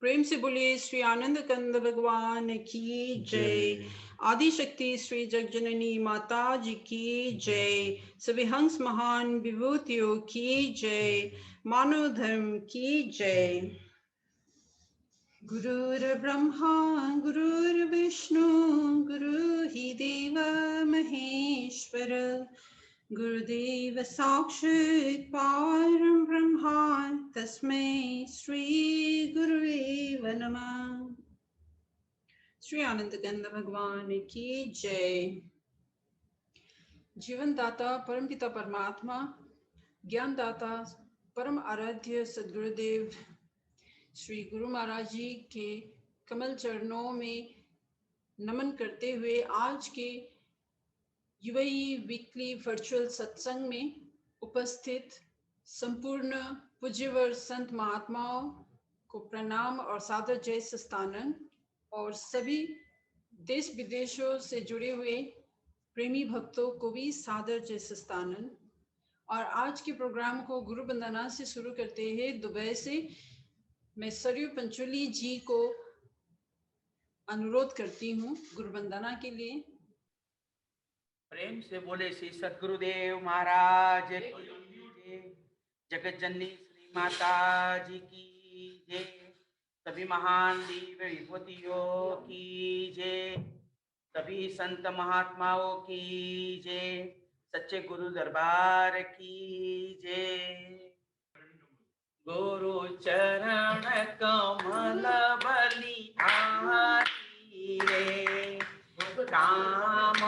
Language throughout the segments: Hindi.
प्रेम से बोलिए श्री आनंद कंद भगवान की जय। आदि शक्ति श्री जगजननी माता जी की जय। सभी हंस महान विभूतियों की जय। मानव धर्म की जय। गुरुर्ब्रह्मा गुरुर्विष्णु गुरु ही देव महेश्वर गुरुदेव साक्षात् परं ब्रह्म तस्मै श्री गुरुदेव नमः। श्री आनंदगंध भगवान की जय। जीवन दाता परमपिता परमात्मा, ज्ञान दाता परम आराध्य सद्गुरुदेव श्री गुरु महाराज जी के कमल चरणों में नमन करते हुए आज के यूएई वीकली वर्चुअल सत्संग में उपस्थित संपूर्ण पूज्यवर संत महात्माओं को प्रणाम और सादर जय सस्तानन, और सभी देश विदेशों से जुड़े हुए प्रेमी भक्तों को भी सादर जय सस्तानन। और आज के प्रोग्राम को गुरु वंदना से शुरू करते हैं। दुबई से मैं सरयू पंचोली जी को अनुरोध करती हूँ गुरु वंदना के लिए। प्रेम से बोले श्री सद्गुरुदेव महाराज की जय। जगत जननी श्री माता जी की जय। सभी महान दिव्य विभूतियों की जय। सभी संत महात्माओं की जय। सच्चे गुरु दरबार की जय। गुरु चरण कमल बलिहारी रे, काम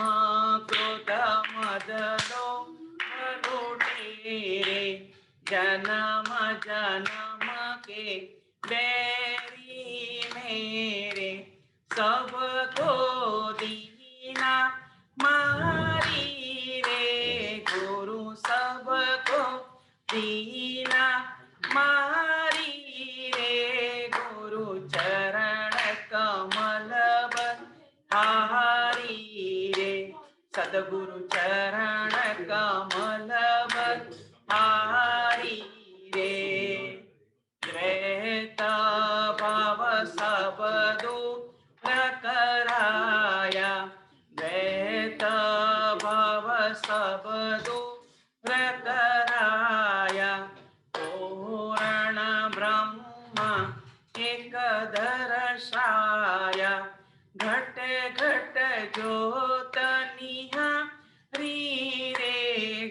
क्रोध मद लोभ रे, जन्म जन्म के बैरी मेरे, सबको दीना मारी रे, गुरु सबको दीना मारी रे, गुरु चरण कमल बलिहारी रे, सदगुरु चरण कमल बलिहारी रे। द्वैत भाव सब दूर कराया, द्वैत भाव सब दूर कराया, पूर्ण ब्रह्म एक दर्शाया, घट घट ज्योत निहारी रे,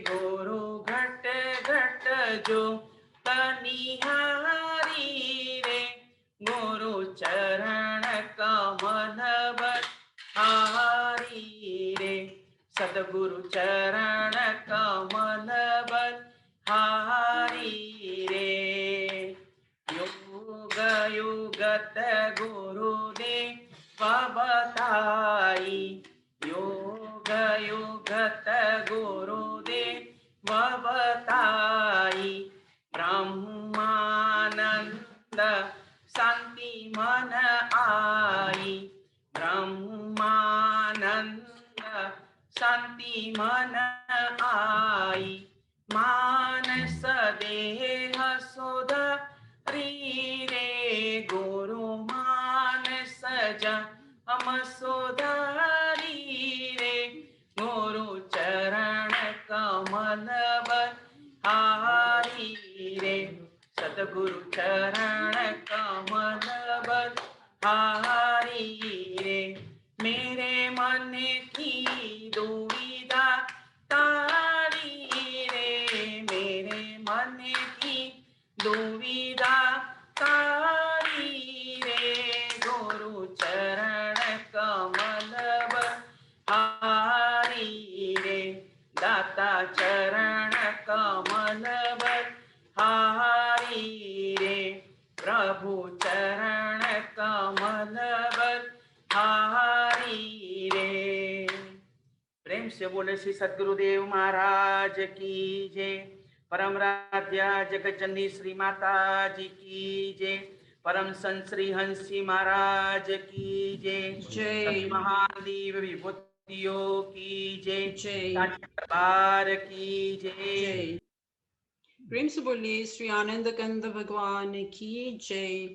गुरु घट घट ज्योत निहारी रे, गुरु चरण कमल बलिहारी रे, सदगुरु चरण कमल बलिहारी रे। युग युगत गुरुदेव बताई, युग युगत गुरुदेव बताई, ब्रह्मानंद शांति मन आई, ब्रह्मानंद शांति मन आई, मानस देह सुधरी रे, गुरु मानस जन्म सुधरी रे, गुरु चरण कमल बलिहारी रे, सतगुरु चरण कमल बलिहारी रे। मेरे मन की दुविधा तारी रे, मेरे मन की दुविधा तारी रे, गुरु चरण कमल बलिहारी रे, दाता चरण कमल बलिहारी रे, प्रभु चरण कमल बलिहारी रे। प्रेम से बोले श्री सद्गुरुदेव महाराज की जय। परम राध्या जगत जननी श्री माता जी की जय। परम संत श्री हंसी महाराज की जय। सभी महान दिव्य विभूतियों की जय। दरबार की जय। प्रेम से बोलिए श्री आनंद कंद भगवान की जय।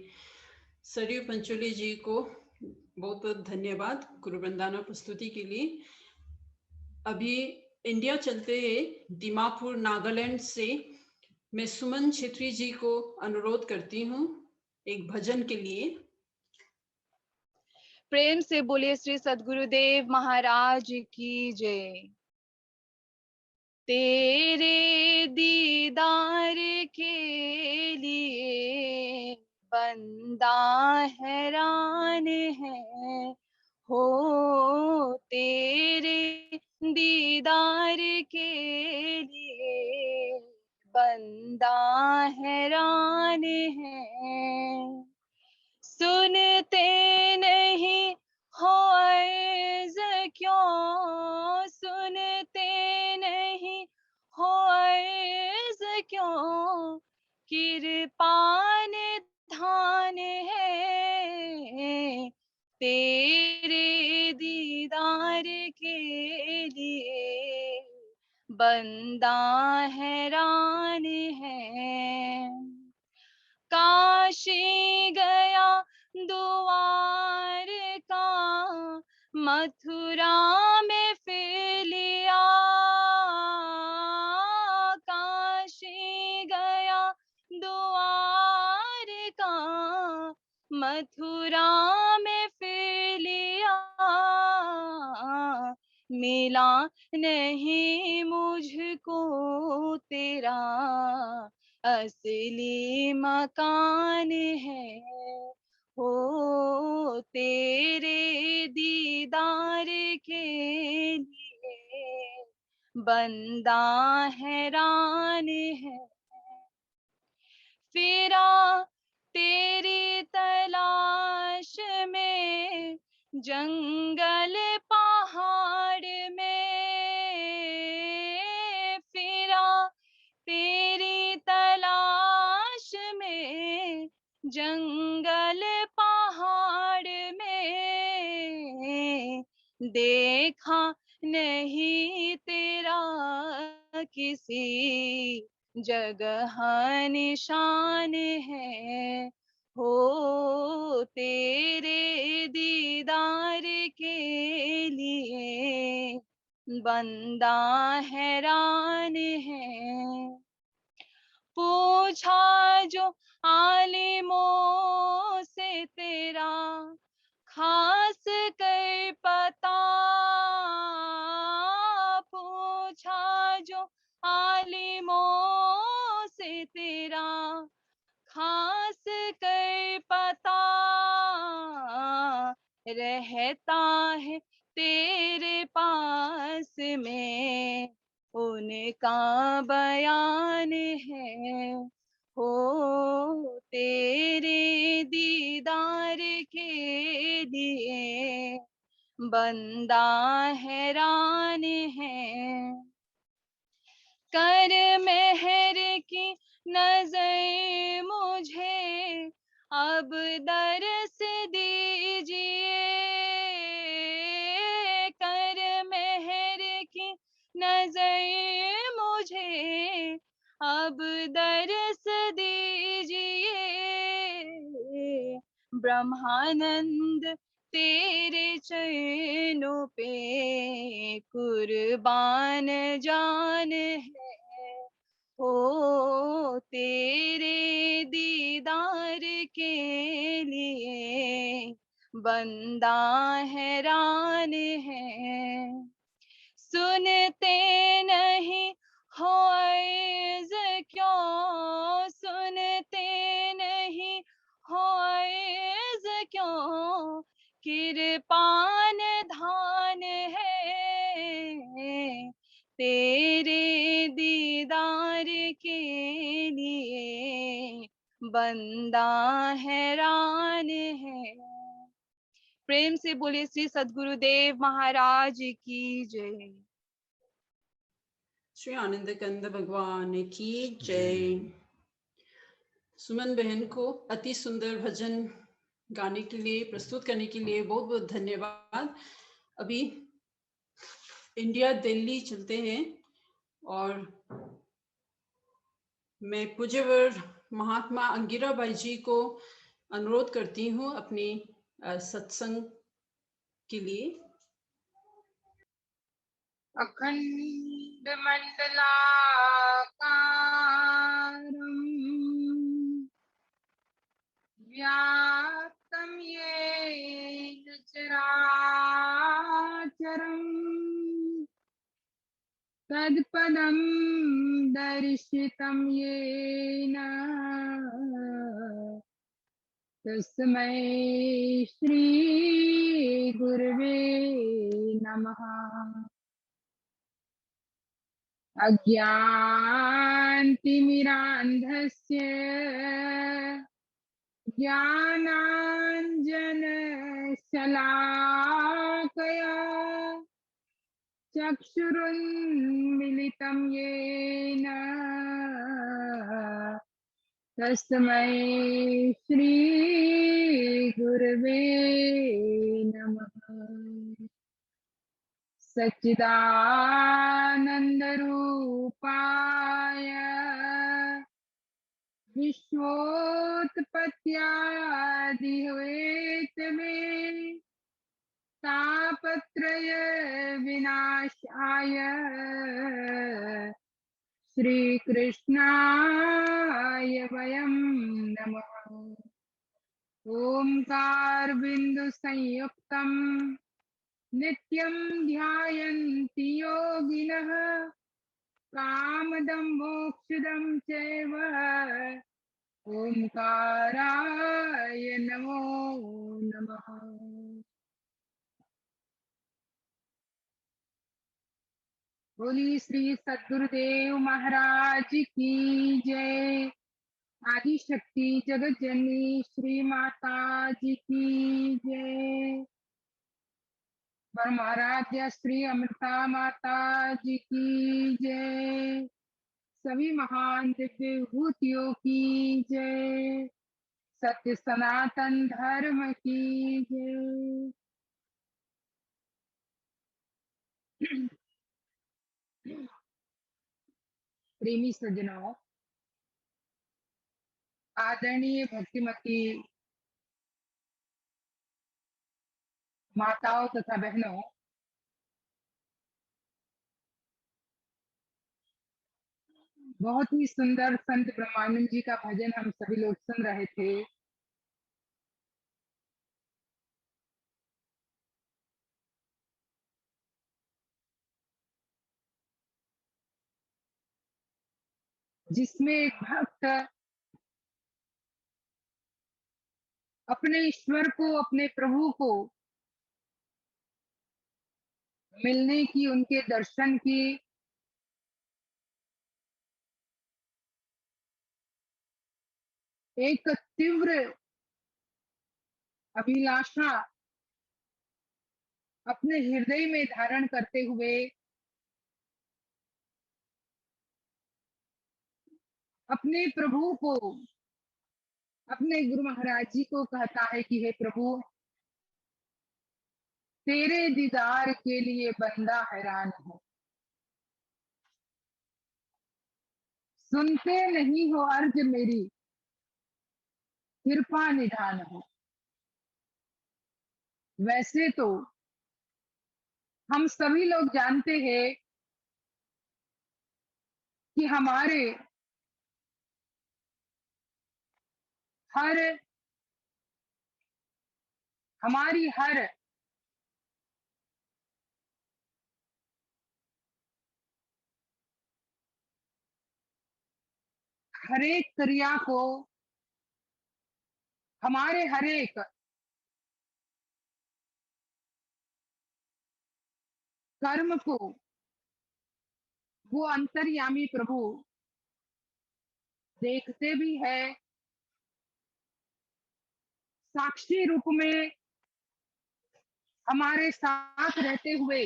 सरयू पंचोली जी को बहुत बहुत धन्यवाद गुरु वंदना प्रस्तुति के लिए। अभी इंडिया चलते हैं दीमापुर नागालैंड से मैं सुमन छेत्री जी को अनुरोध करती हूँ एक भजन के लिए। प्रेम से बोलिए श्री सद्गुरुदेव महाराज की जय। तेरे दीदार के लिए बंदा हैरान है हो, तेरे दीदार के लिए बंदा हैरान है। सुनते नहीं हो अर्ज़ क्यों, सुनते नहीं हो अर्ज़ क्यों, कृपान धान है तेरे दीदार के लिए बंदा हैरान है। काशी गया द्वार का, मथुरा में फिर लिया, काशी गया द्वार का, मथुरा में फिर लिया, मिला नहीं मुझको तेरा असली मकान है हो, तेरे दीदार के लिए बंदा हैरान है। फिरा तेरी तलाश में जंगल पहाड़ में, फिरा तेरी तलाश में जंगल पहाड़ में, देखा नहीं तेरा किसी जगह निशान है हो, तेरे दीदार के लिए बंदा हैरान है। पूछा जो आलिमों से तेरा खास कर पता, पूछा जो आलिमों से तेरा खास कर पता, रहता है तेरे पास में उनका बयान है हो, तेरे दीदार के लिए बंदा हैरान है। कर मेहर की नजर मुझे अब दरस दीजिए, कर मेहर की नजर मुझे अब दरस दीजिए, ब्रह्मानंद तेरे चरणों पे कुर्बान जान है हो, तेरे दीदार के लिए बंदा हैरान है। सुनते नहीं हो अर्ज़ क्यों, सुनते नहीं हो अर्ज़ क्यों, कृपान धान है तेरे दीदार के लिए बंदा हैरान है। प्रेम से बोले श्री सद्गुरुदेव महाराज की जय। श्री आनंद कंद भगवान की जय। सुमन बहन को अति सुंदर भजन गाने के लिए प्रस्तुत करने के लिए बहुत बहुत धन्यवाद। अभी इंडिया दिल्ली चलते हैं और मैं पूज्यवर महात्मा अंगिराबाई जी को अनुरोध करती हूँ अपनी सत्संग के लिए। अखंड मंडलाकारं व्याप्तं येन चराचरं तत्पदं दर्शितं येन तस्मै श्री गुरवे नमः। अज्ञानतिमिरान्धस्य ज्ञानाञ्जनशलाकया चक्षुरुन्मिलितं येन तस्मै श्री गुरवे नमः। सच्चिदानन्दरूपाय विश्वोत्पत्त्यादिहेतवे तापत्रय विनाशाय श्रीकृष्णाय वयं नमः। ओंकार बिंदु संयुक्तं नित्यं ध्यायन्ति योगिनः कामदं मोक्षदं चैव ओंकाराय नमो नमः। बोली श्री सद्गुरुदेव महाराज की जय। आदि शक्ति जगत जननी श्री माता जी की जय। परम आराध्य श्री अमृता माता जी की जय। सभी महान दिव्य विभूतियों की जय। सत्य सनातन धर्म की जय। प्रेमी सज्जनों, आदरणीय भक्तिमती माताओं तथा बहनों, बहुत ही सुंदर संत ब्रह्मानंद जी का भजन हम सभी लोग सुन रहे थे। जिसमें एक भक्त अपने ईश्वर को, अपने प्रभु को मिलने की, उनके दर्शन की एक तीव्र अभिलाषा अपने हृदय में धारण करते हुए अपने प्रभु को, अपने गुरु महाराज जी को कहता है कि हे प्रभु, तेरे दीदार के लिए बंदा हैरान है। सुनते नहीं हो अर्ज मेरी, कृपा निधान हो। वैसे तो हम सभी लोग जानते हैं कि हमारे हमारी हर एक क्रिया को, हमारे हर एक कर्म को वो अंतर्यामी प्रभु देखते भी है, साक्षी रूप में हमारे साथ रहते हुए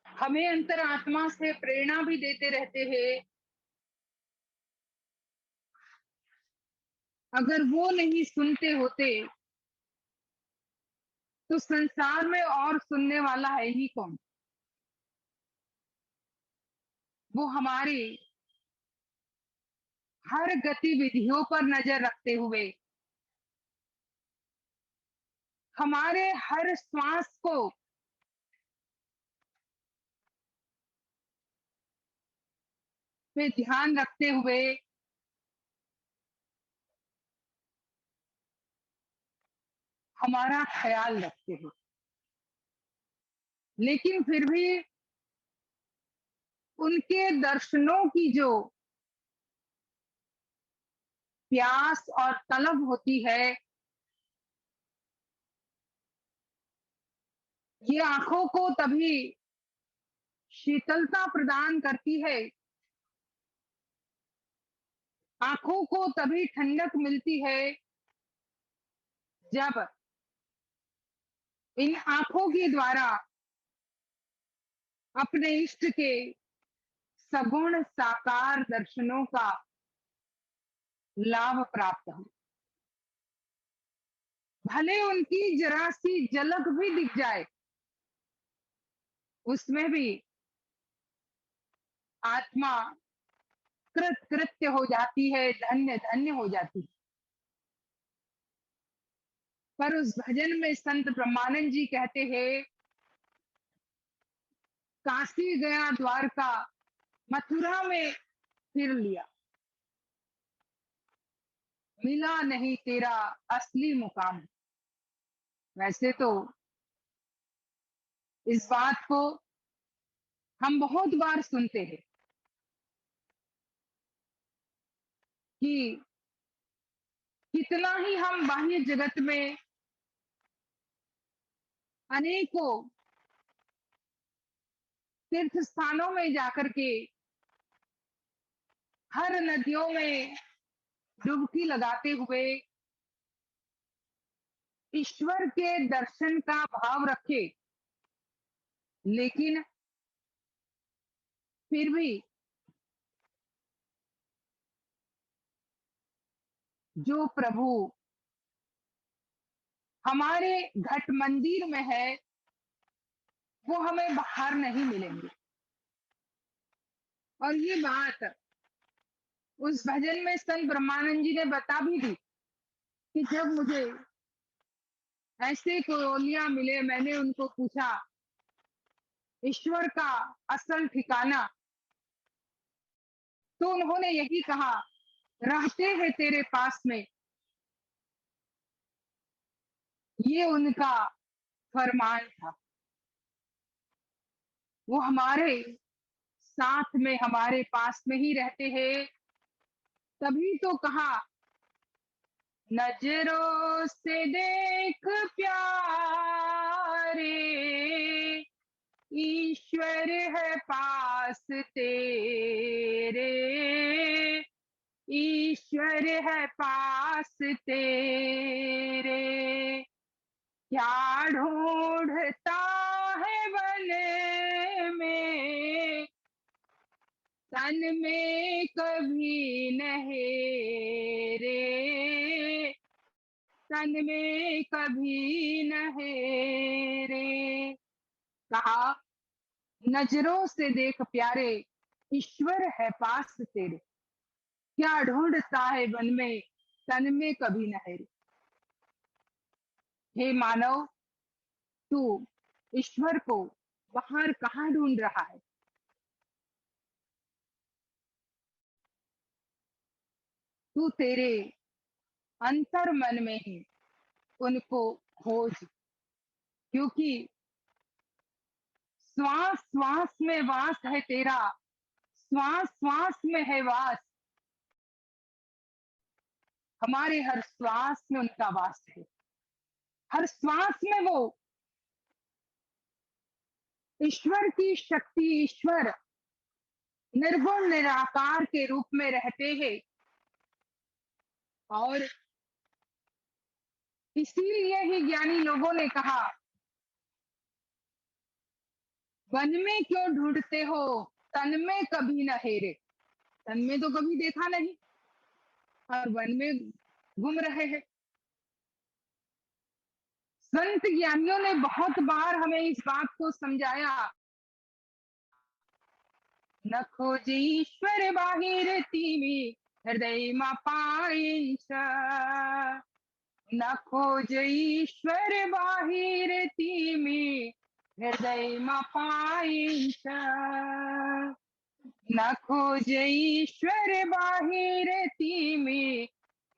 हमें अंतरात्मा से प्रेरणा भी देते रहते हैं। अगर वो नहीं सुनते होते तो संसार में और सुनने वाला है ही कौन। वो हमारी हर गतिविधियों पर नजर रखते हुए हमारे हर श्वास को पे ध्यान रखते हुए हमारा ख्याल रखते हैं, लेकिन फिर भी उनके दर्शनों की जो प्यास और तलब होती है, ये आंखों को तभी शीतलता प्रदान करती है, आंखों को तभी ठंडक मिलती है जब इन आंखों के द्वारा अपने इष्ट के सगुण साकार दर्शनों का लाभ प्राप्त हो। भले उनकी जरा सी झलक भी दिख जाए, उसमें भी आत्मा कृत कृत्य हो जाती है, धन्य धन्य हो जाती है। पर उस भजन में संत ब्रह्मानंद जी कहते हैं, काशी गया द्वारका, मथुरा में फिर लिया, मिला नहीं तेरा असली मुकाम। वैसे तो इस बात को हम बहुत बार सुनते हैं कि कितना ही हम बाह्य जगत में अनेकों तीर्थ स्थानों में जाकर के हर नदियों में डुबकी लगाते हुए ईश्वर के दर्शन का भाव रखे, लेकिन फिर भी जो प्रभु हमारे घट मंदिर में है वो हमें बाहर नहीं मिलेंगे। और ये बात उस भजन में संत ब्रह्मानंद जी ने बता भी दी कि जब मुझे ऐसे कोयलियां मिले, मैंने उनको पूछा ईश्वर का असल ठिकाना, तो उन्होंने यही कहा, रहते हैं तेरे पास में। ये उनका फरमान था। वो हमारे साथ में, हमारे पास में ही रहते हैं, तभी तो कहा नजरों से देख प्यारे, ईश्वर है पास तेरे, ईश्वर है पास तेरे। क्या ढूंढता है वन में, तन में कभी नहीं रे, तन में कभी नहीं रे। कहा नजरों से देख प्यारे, ईश्वर है पास तेरे, क्या ढूंढता है वन में, तन में कभी नहीं रे। हे मानव, तू ईश्वर को बाहर कहाँ ढूंढ रहा है? तू तेरे अंतर मन में ही उनको खोज, क्योंकि श्वास श्वास में वास है तेरा, श्वास श्वास में है वास, हमारे हर श्वास में उनका वास है, हर श्वास में वो ईश्वर की शक्ति, ईश्वर निर्गुण निराकार के रूप में रहते हैं। और इसीलिए ही ज्ञानी लोगों ने कहा, वन में क्यों ढूंढते हो, तन में कभी न हेरे। तन में तो कभी देखा नहीं और वन में घूम रहे हैं। संत ज्ञानियों ने बहुत बार हमें इस बात को समझाया, न खोज ईश्वर बाहिर तिमी हृदयमा पाइन्छ, न खोज ईश्वर बाहिर तिमी हृदयमा पाइन्छ, न खोज ईश्वर बाहिर तिमी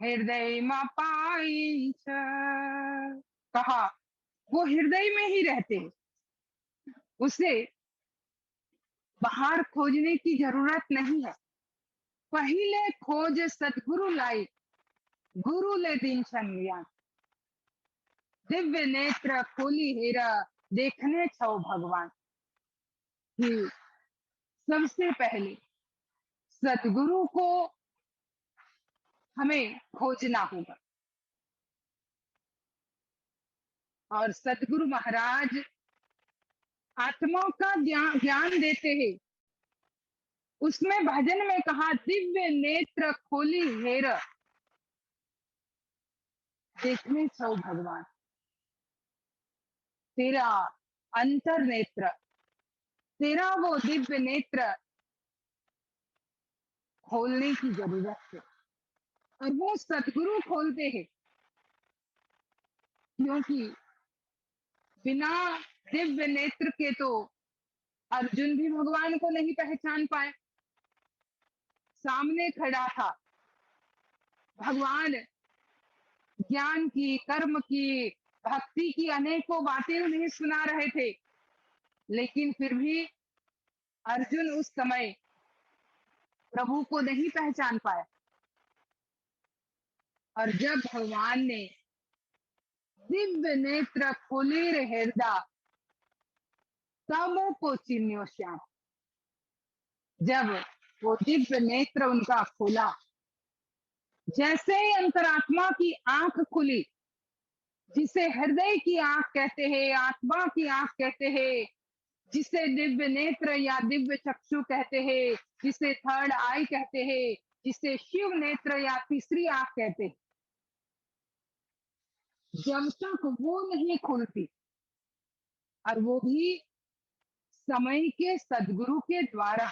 हृदयमा पाइन्छ। कहा वो हृदय में ही रहते हैं, उसे बाहर खोजने की जरूरत नहीं है। पहले खोज सदगुरु लाई, गुरु ले दिन संज्ञान, दिव्य नेत्र खोली हेरा देखने छो भगवान। कि सबसे पहले सदगुरु को हमें खोजना होगा, और सदगुरु महाराज आत्माओं का ज्ञान देते हैं। उसमें भजन में कहा, दिव्य नेत्र खोली हेर देखने छो भगवान। तेरा अंतर नेत्र, तेरा वो दिव्य नेत्र खोलने की जरूरत है, और वो सदगुरु खोलते हैं। क्योंकि बिना दिव्य नेत्र के तो अर्जुन भी भगवान को नहीं पहचान पाए। सामने खड़ा था भगवान, ज्ञान की, कर्म की, भक्ति की अनेकों बातें उन्हें सुना रहे थे, लेकिन फिर भी अर्जुन उस समय प्रभु को नहीं पहचान पाया। और जब भगवान ने दिव्य नेत्र खोले रे हृदय, तब को चिन्हो श्याम। जब वो दिव्य नेत्र उनका खोला, जैसे ही अंतरात्मा की आंख खुली, जिसे हृदय की आंख कहते हैं, आत्मा की आंख कहते हैं, जिसे दिव्य नेत्र या दिव्य चक्षु कहते हैं, जिसे थर्ड आई कहते हैं, जिसे शिव नेत्र या तीसरी आंख कहते हैं, जब तक वो नहीं खुलती, और वो भी समय के सदगुरु के द्वारा,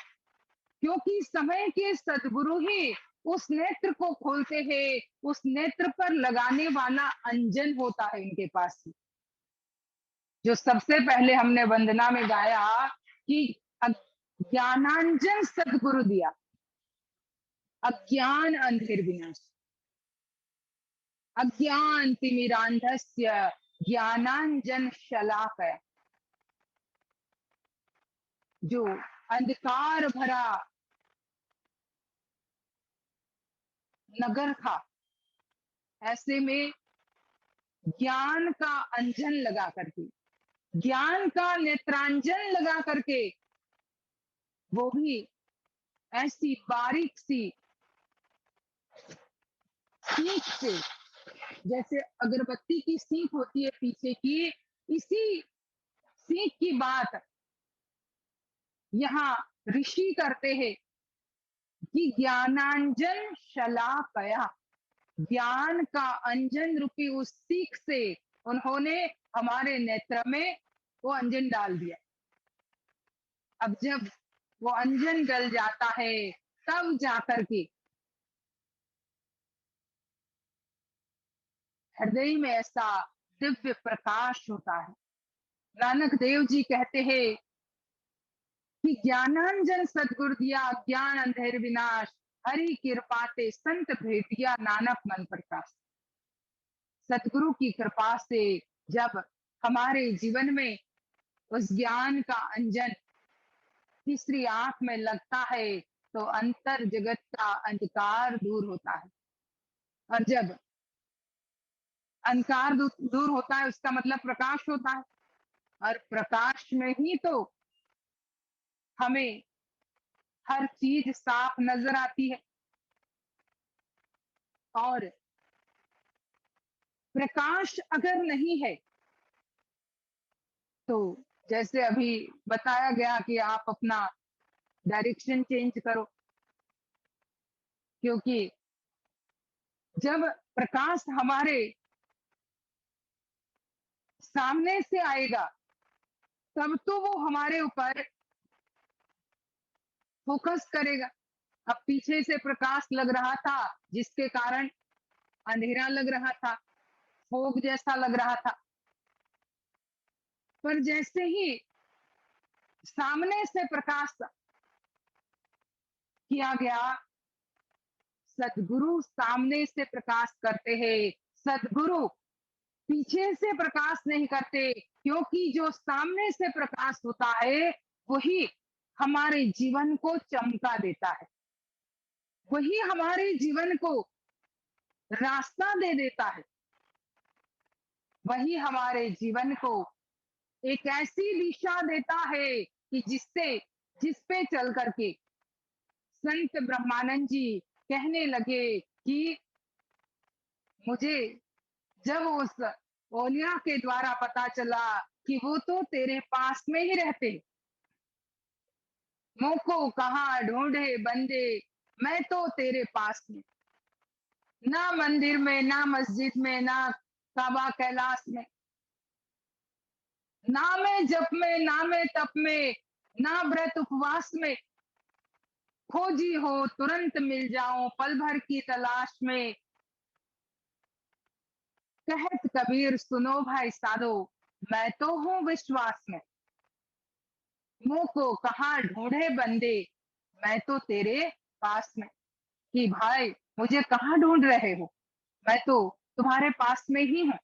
क्योंकि समय के सदगुरु ही उस नेत्र को खोलते हैं। उस नेत्र पर लगाने वाला अंजन होता है इनके पास। जो सबसे पहले हमने वंदना में गाया कि ज्ञानांजन सदगुरु दिया, अज्ञान अंधेर विनाश, अज्ञान तिमिरांधस्य ज्ञानांजन शलाकया। जो अंधकार भरा नगर था, ऐसे में ज्ञान का अंजन लगा करके, ज्ञान का नेत्रांजन लगा करके, वो भी ऐसी बारीक सी सीख से, जैसे अगरबत्ती की सीख होती है पीछे की, इसी सीख की बात यहाँ ऋषि करते हैं कि ज्ञानांजन शलाकया, ज्ञान का अंजन रूपी उस सीख से उन्होंने हमारे नेत्र में वो अंजन डाल दिया। अब जब वो अंजन गल जाता है, तब जाकर के हृदय में ऐसा दिव्य प्रकाश होता है। नानक देव जी कहते हैं कि ज्ञानांजन सदगुरु दिया, ज्ञान अंधेर विनाश, हरि कृपा ते संत भेटिया, नानक मन प्रकाश। सदगुरु की कृपा से जब हमारे जीवन में उस ज्ञान का अंजन तीसरी आंख में लगता है, तो अंतर जगत का अंधकार दूर होता है। और जब अंधकार दूर होता है, उसका मतलब प्रकाश होता है, और प्रकाश में ही तो हमें हर चीज साफ नजर आती है। और प्रकाश अगर नहीं है, तो जैसे अभी बताया गया कि आप अपना डायरेक्शन चेंज करो, क्योंकि जब प्रकाश हमारे सामने से आएगा, तब तो वो हमारे ऊपर फोकस करेगा। अब पीछे से प्रकाश लग रहा था जिसके कारण अंधेरा लग रहा था, फोग जैसा लग रहा था, पर जैसे ही सामने से प्रकाश किया गया, सदगुरु सामने से प्रकाश करते हैं। सदगुरु पीछे से प्रकाश नहीं करते, क्योंकि जो सामने से प्रकाश होता है वही हमारे जीवन को चमका देता है, वही हमारे जीवन को रास्ता दे देता है, वही हमारे जीवन को एक ऐसी दिशा देता है कि जिस पे चल करके संत ब्रह्मानंद जी कहने लगे कि मुझे जब उस ओलिया के द्वारा पता चला कि वो तो तेरे पास में ही रहते, मोको कहाँ ढूंढे बंदे, मैं तो तेरे पास में, ना मंदिर में, ना मस्जिद में, ना काबा कैलाश में, ना मैं जप में, ना मैं तप में, ना व्रत उपवास में, खोजी हो तुरंत मिल जाऊं पल भर की तलाश में। कहत कबीर सुनो भाई साधो, मैं तो हूँ विश्वास में, मुंह कहाँ ढूंढे बंदे, मैं तो तेरे पास में। कि भाई मुझे कहाँ ढूंढ रहे हो, मैं तो तुम्हारे पास में ही हूँ,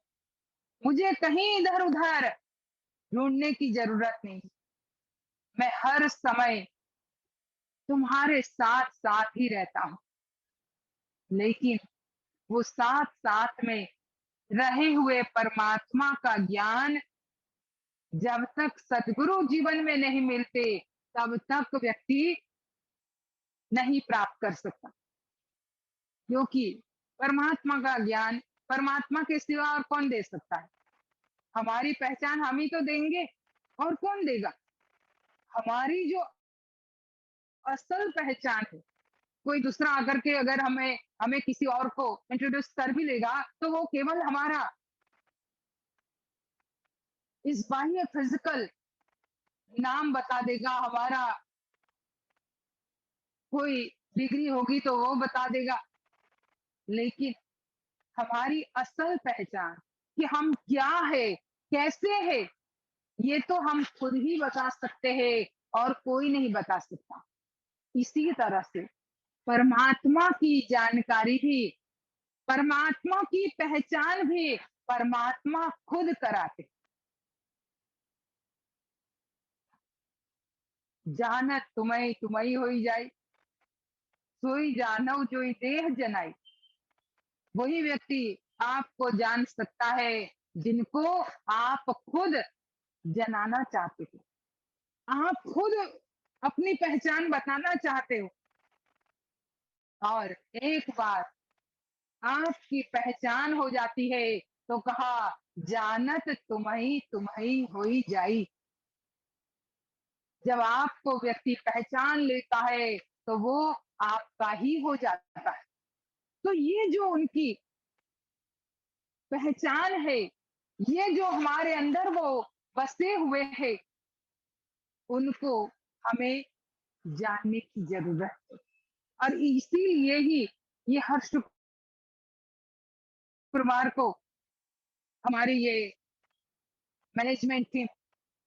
मुझे कहीं इधर उधर ढूंढने की जरूरत नहीं, मैं हर समय तुम्हारे साथ साथ ही रहता हूँ। लेकिन वो साथ साथ में रहे हुए परमात्मा का ज्ञान जब तक सदगुरु जीवन में नहीं मिलते तब तक व्यक्ति नहीं प्राप्त कर सकता, क्योंकि परमात्मा का ज्ञान परमात्मा के सिवा और कौन दे सकता है। हमारी पहचान हम ही तो देंगे, और कौन देगा। हमारी जो असल पहचान है, कोई दूसरा आकर के अगर हमें हमें किसी और को इंट्रोड्यूस कर भी लेगा तो वो केवल हमारा इस बाह्य फिजिकल नाम बता देगा, हमारा कोई डिग्री होगी तो वो बता देगा, लेकिन हमारी असल पहचान कि हम क्या है, कैसे है, ये तो हम खुद ही बता सकते हैं और कोई नहीं बता सकता। इसी तरह से परमात्मा की जानकारी भी, परमात्मा की पहचान भी परमात्मा खुद कराते। जानत तुम्हें तुम्हें होई जाए, सोई जानव जोई देह जनाई। वही व्यक्ति आपको जान सकता है जिनको आप खुद जनाना चाहते हो, आप खुद अपनी पहचान बताना चाहते हो। और एक बार आपकी पहचान हो जाती है तो कहा जानत तुम्हें होई जाई। जब आपको व्यक्ति पहचान लेता है तो वो आपका ही हो जाता है। तो ये जो उनकी पहचान है, ये जो हमारे अंदर वो बसे हुए हैं, उनको हमें जानने की जरूरत है। और इसीलिए ही ये हर शुक्रवार को हमारी ये मैनेजमेंट टीम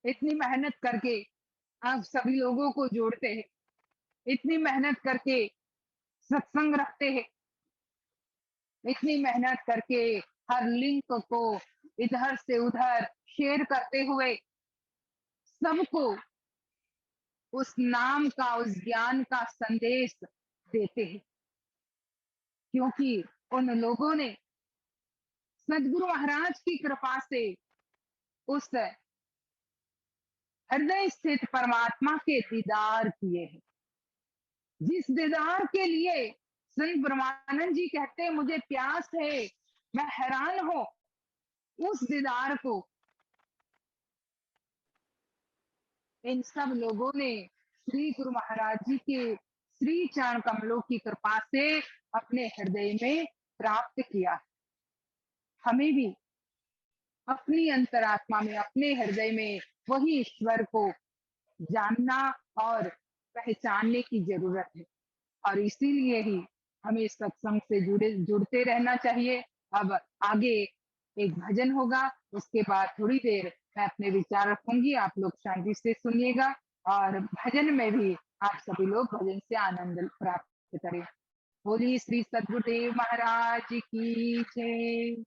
इतनी मेहनत करके आप सभी लोगों को जोड़ते हैं, इतनी मेहनत करके सत्संग रखते हैं, इतनी मेहनत करके हर लिंक को इधर से उधर शेयर करते हुए सबको उस नाम का, उस ज्ञान का संदेश देते हैं। क्योंकि उन लोगों ने सदगुरु महाराज की कृपा से उस हृदय स्थित परमात्मा के दीदार किए हैं, जिस दीदार के लिए संत ब्रह्मानंद जी कहते हैं मुझे प्यास है, मैं हैरान हूं, उस दीदार को इन सब लोगों ने श्री गुरु महाराज जी के श्री चरण कमलों की कृपा से अपने हृदय में प्राप्त किया। हमें भी अपनी अंतरात्मा में, अपने हृदय में वही ईश्वर को जानना और पहचानने की जरूरत है और इसीलिए ही हमें सत्संग से जुड़ते रहना चाहिए। अब आगे एक भजन होगा, उसके बाद थोड़ी देर मैं अपने विचार रखूंगी, आप लोग शांति से सुनिएगा और भजन में भी आप सभी लोग भजन से आनंद प्राप्त करें। बोलिए श्री सद्गुरुदेव महाराज की जय।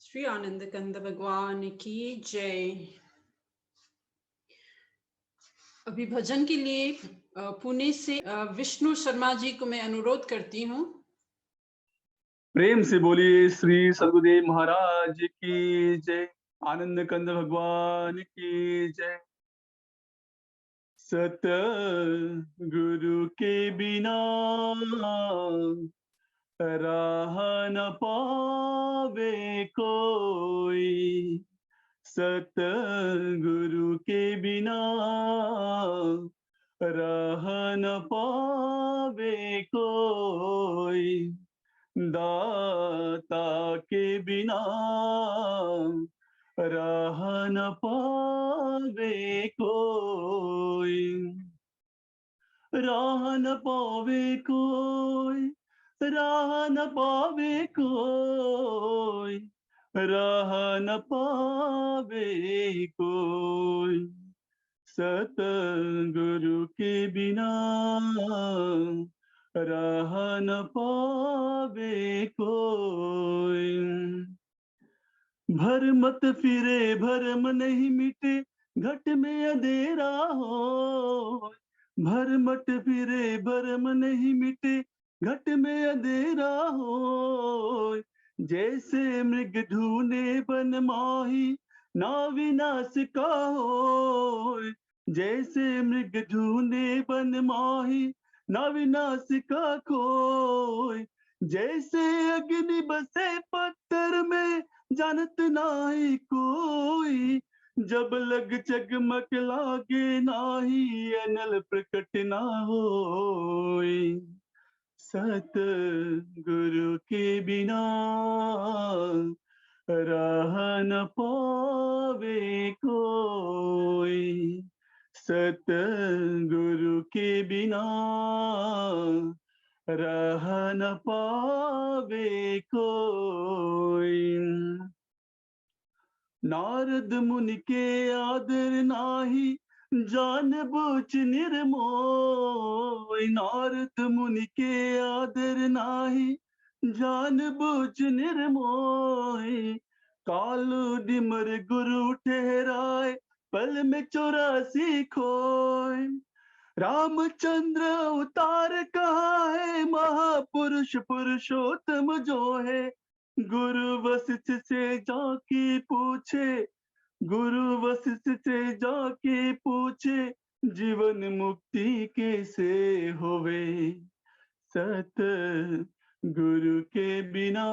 श्री आनंद कंद भगवान की जय। अभी भजन के लिए पुणे से विष्णु शर्मा जी को मैं अनुरोध करती हूँ। प्रेम से बोलिए श्री सद्गुरुदेव महाराज की जय। आनंद कंद भगवान की जय। सत गुरु के बिना राह न पावे कोई, सत गुरु के बिना राह न पावे कोई, दाता के बिना राह न पावे कोई, राह न पावे कोई, राह न पावे कोई, राह न पावे कोई, सतगुरु के बिना राह न पावे कोई। भरमत फिरे भरम नहीं मिटे, घट में अंधेरा हो, भरमत फिरे भरम नहीं मिटे, घट में अंधेरा हो, जैसे मृग ढूंढे बन माही ना विनाश का हो, जैसे मृग ढूंढे बन माही ना विनाश का कोई, जैसे अग्नि बसे पत्थर में जानत नाही कोई, जब लग जगमग लागे नाही अनल प्रकट ना होई, सत गुरु के बिना राह न पावे कोई, सत गुरु के बिना राह न पावे कोई। नारद मुनि के आदर नाही, जान बूझ निर्मोह, नारद मुनि के आदर नाही, जान बूझ निर्मोह, कालू डिमर गुरु ठहराए, पल में 84 खोए, रामचंद्र अवतार कहा है, महापुरुष पुरुषोत्तम जो है, गुरु वशिष्ठ से जाके पूछे, गुरु वशिष्ठ से जाके पूछे, जीवन मुक्ति कैसे होवे, सत गुरु के बिना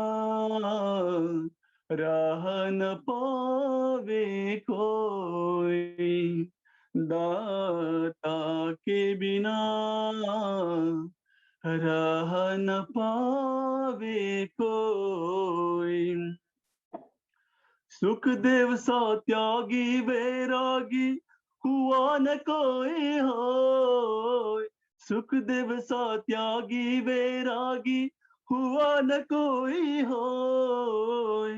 राह न पावे कोई, दाता के बिना राह न पावे कोई, सुखदेव सा त्यागी वैरागी हुआ न कोई होय, सुखदेव सा त्यागी वैरागी हुआ न कोई होय,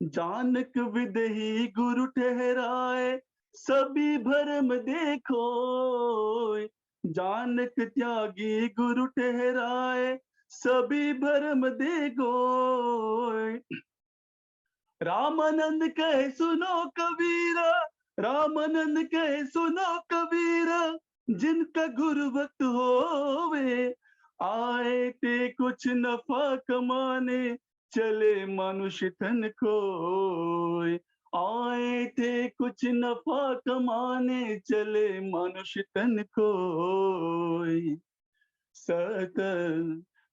जानक विदही गुरु ठहराए, सभी भरम देखो, जानक त्यागी गुरु ठहराए, सभी भरम देखो, रामानंद कहे सुनो कबीरा, रामानंद कहे सुनो कबीरा, जिनका गुरु भक्त होवे, आए थे कुछ नफा कमाने, चले मनुष्य तन खोए, आए थे कुछ नफा कमाने, चले मनुष्य तन खोए, सत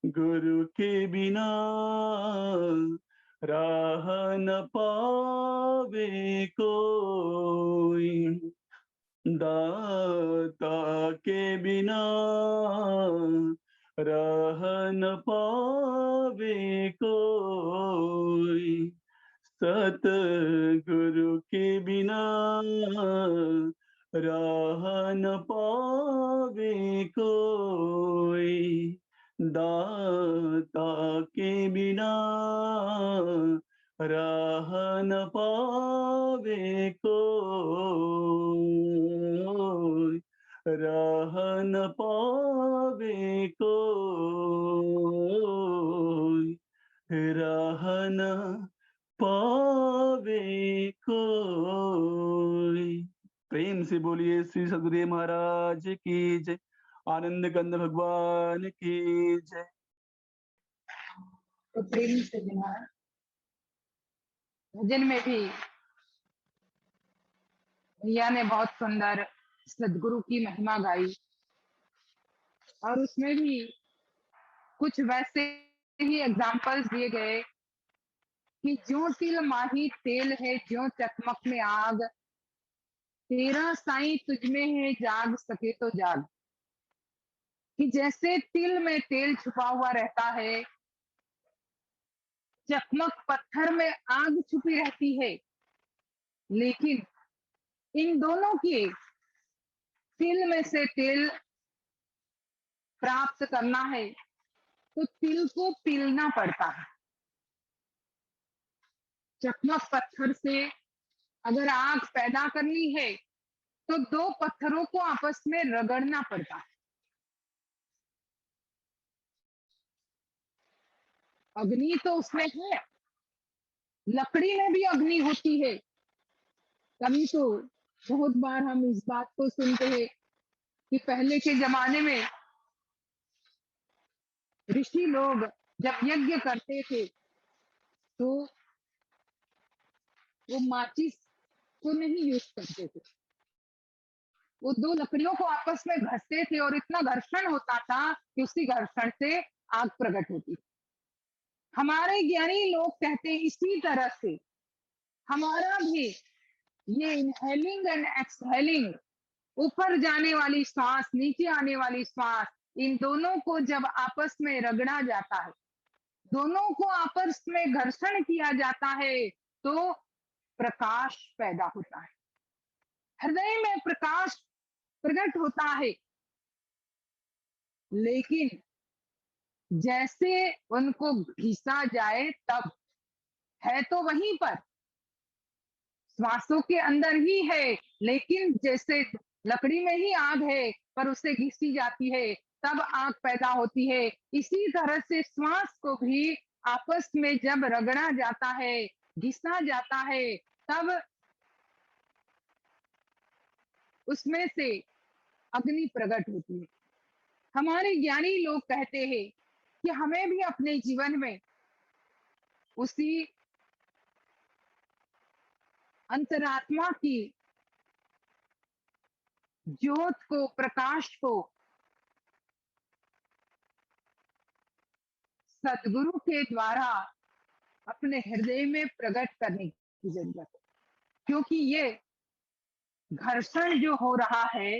गुरु के बिना राह न पावे कोई, दाता के बिना राह न पावे कोई, सत गुरु के बिना राह न पावे कोई दाता के बिना, राह न पावे कोई, राह न पावे कोई, राह न पावे कोई। प्रेम से बोलिए श्री सदगुरुदेव महाराज की जय, आनंद कंद भगवान की जय। तो प्रेम से भजन में भी भैया ने बहुत सुंदर सदगुरु की महिमा गाई, और उसमें भी कुछ वैसे ही एग्जाम्पल्स दिए गए कि जो तिल माही तेल है, जो चकमक में आग, तेरा साईं तुझमें है, जाग सके तो जाग। कि जैसे तिल में तेल छुपा हुआ रहता है, चकमक पत्थर में आग छुपी रहती है, लेकिन इन दोनों की तिल में से तेल प्राप्त करना है तो तिल को पीलना पड़ता है। चकमक पत्थर से अगर आग पैदा करनी है तो दो पत्थरों को आपस में रगड़ना पड़ता है। अग्नि तो उसमें है, लकड़ी में भी अग्नि होती है। कभी तो बहुत बार हम इस बात को सुनते हैं कि पहले के जमाने में ऋषि लोग जब यज्ञ करते थे तो वो माचिस को नहीं यूज करते थे, वो दो लकड़ियों को आपस में घसते थे और इतना घर्षण होता था कि उसी घर्षण से आग प्रकट होती। हमारे ज्ञानी लोग कहते हैं इसी तरह से हमारा भी ये इनहेलिंग एंड एक्सहेलिंग, ऊपर जाने वाली श्वास, नीचे आने वाली श्वास, इन दोनों को जब आपस में रगड़ा जाता है, दोनों को आपस में घर्षण किया जाता है तो प्रकाश पैदा होता है, हृदय में प्रकाश प्रकट होता है। लेकिन जैसे उनको घिसा जाए तब है तो वहीं पर, श्वासों के अंदर ही है, लेकिन जैसे लकड़ी में ही आग है पर उसे घिसी जाती है तब आग पैदा होती है। इसी तरह से श्वास को भी आपस में जब रगड़ा जाता है, घिसा जाता है, तब उसमें से अग्नि प्रकट होती है। हमारे ज्ञानी लोग कहते हैं कि हमें भी अपने जीवन में उसी अंतरात्मा की ज्योत को, प्रकाश को सदगुरु के द्वारा अपने हृदय में प्रकट करने की जरूरत है। क्योंकि ये घर्षण जो हो रहा है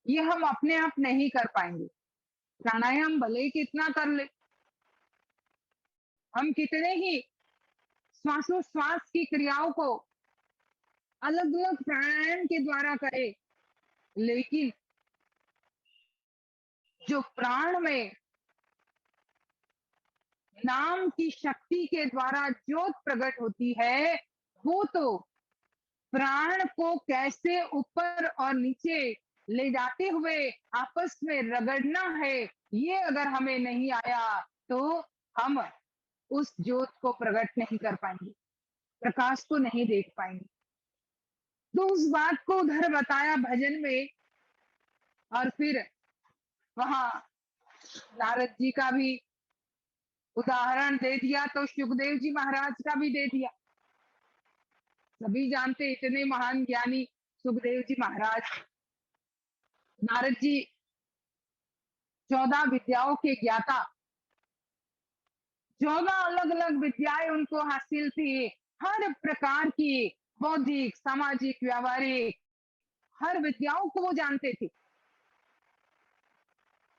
ये हम अपने आप नहीं कर पाएंगे। प्राणायाम भले कितना कर ले, हम कितने ही श्वासोश्वास की क्रियाओं को अलग अलग प्राणायाम के द्वारा करें, लेकिन जो प्राण में नाम की शक्ति के द्वारा ज्योत प्रकट होती है, वो तो प्राण को कैसे ऊपर और नीचे ले जाते हुए आपस में रगड़ना है, ये अगर हमें नहीं आया तो हम उस ज्योत को प्रकट नहीं कर पाएंगे, प्रकाश को नहीं देख पाएंगे। तो उस बात को उधर बताया भजन में, और फिर वहां नारद जी का भी उदाहरण दे दिया तो सुखदेव जी महाराज का भी दे दिया। सभी जानते इतने महान ज्ञानी सुखदेव जी महाराज। नारद जी 14 विद्याओं के ज्ञाता, 14 अलग अलग विद्याएं उनको हासिल थी, हर प्रकार की बौद्धिक, सामाजिक, व्यावहारिक हर विद्याओं को वो जानते थे,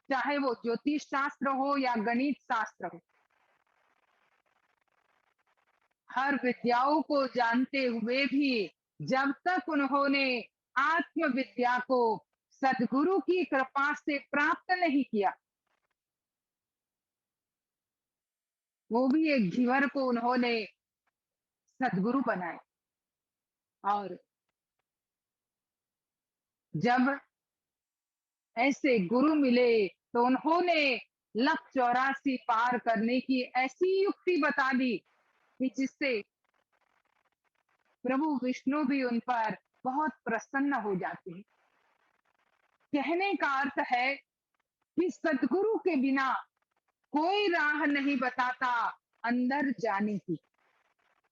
चाहे वो ज्योतिष शास्त्र हो या गणित शास्त्र हो। हर विद्याओं को जानते हुए भी जब तक उन्होंने आत्मविद्या को सदगुरु की कृपा से प्राप्त नहीं किया। वो भी एक घीवर को उन्होंने सदगुरु बनाया। और जब ऐसे गुरु मिले तो उन्होंने लख 84 पार करने की ऐसी युक्ति बता दी कि जिससे प्रभु विष्णु भी उन पर बहुत प्रसन्न हो जाते हैं। कहने का अर्थ है कि सदगुरु के बिना कोई राह नहीं बताता अंदर जाने की,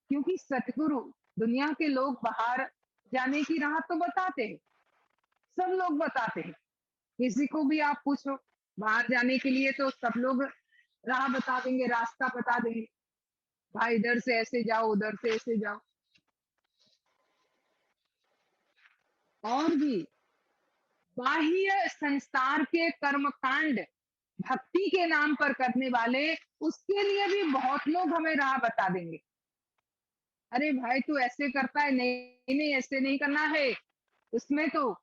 क्योंकि सदगुरु, दुनिया के लोग बाहर जाने की राह तो बताते हैं, सब लोग बताते हैं। किसी को भी आप पूछो बाहर जाने के लिए तो सब लोग राह बता देंगे, रास्ता बता देंगे, भाई इधर से ऐसे जाओ, उधर से ऐसे जाओ। और भी बाह्य संसार के कर्मकांड भक्ति के नाम पर करने वाले, उसके लिए भी बहुत लोग हमें राह बता देंगे। अरे भाई तू ऐसे करता है, नहीं नहीं ऐसे नहीं करना है, उसमें तो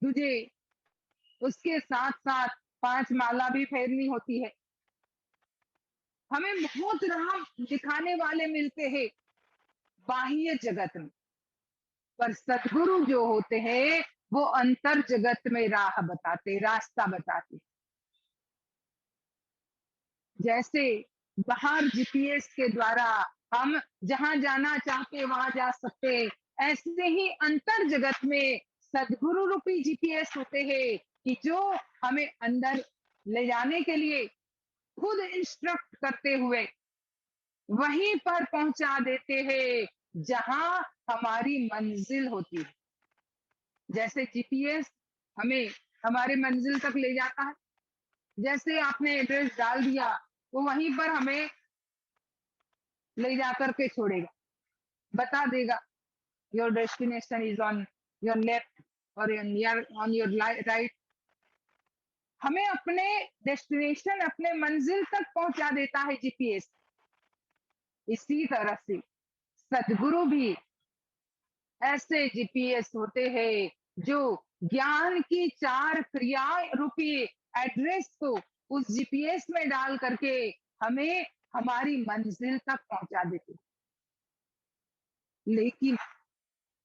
तुझे उसके साथ साथ 5 माला भी फेरनी होती है। हमें बहुत राह दिखाने वाले मिलते हैं बाह्य जगत में, पर सदगुरु जो होते हैं वो अंतर जगत में राह बताते, रास्ता बताते। जैसे बाहर जीपीएस के द्वारा हम जहां जाना चाहते वहां जा सकते, ऐसे ही अंतर जगत में सदगुरु रूपी जीपीएस होते हैं कि जो हमें अंदर ले जाने के लिए खुद इंस्ट्रक्ट करते हुए वहीं पर पहुंचा देते हैं जहां हमारी मंजिल होती है। जैसे जीपीएस हमें हमारे मंजिल तक ले जाता है, जैसे आपने एड्रेस डाल दिया वो वहीं पर हमें ले जाकर के छोड़ेगा, बता देगा your destination is on your left और ऑन योर राइट। हमें अपने डेस्टिनेशन, अपने मंजिल तक पहुंचा देता है जीपीएस। इसी तरह से सदगुरु भी ऐसे जीपीएस होते हैं जो ज्ञान की 4 क्रिया रूपी एड्रेस को उस जीपीएस में डाल करके हमें हमारी मंजिल तक पहुंचा देते। लेकिन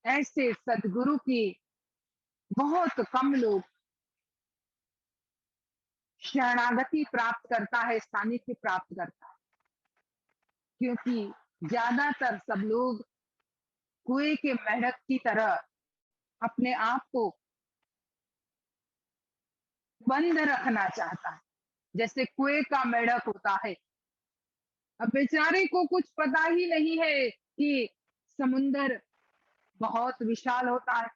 ऐसे सदगुरु की बहुत कम लोग शरणागति प्राप्त करता है, सानिध्य प्राप्त करता है, क्योंकि ज्यादातर सब लोग कुएं के मेंढक की तरह अपने आप को बंद रखना चाहता है, जैसे कुएं का मेंढक होता है। अब बेचारे को कुछ पता ही नहीं है कि समुंदर बहुत विशाल होता है।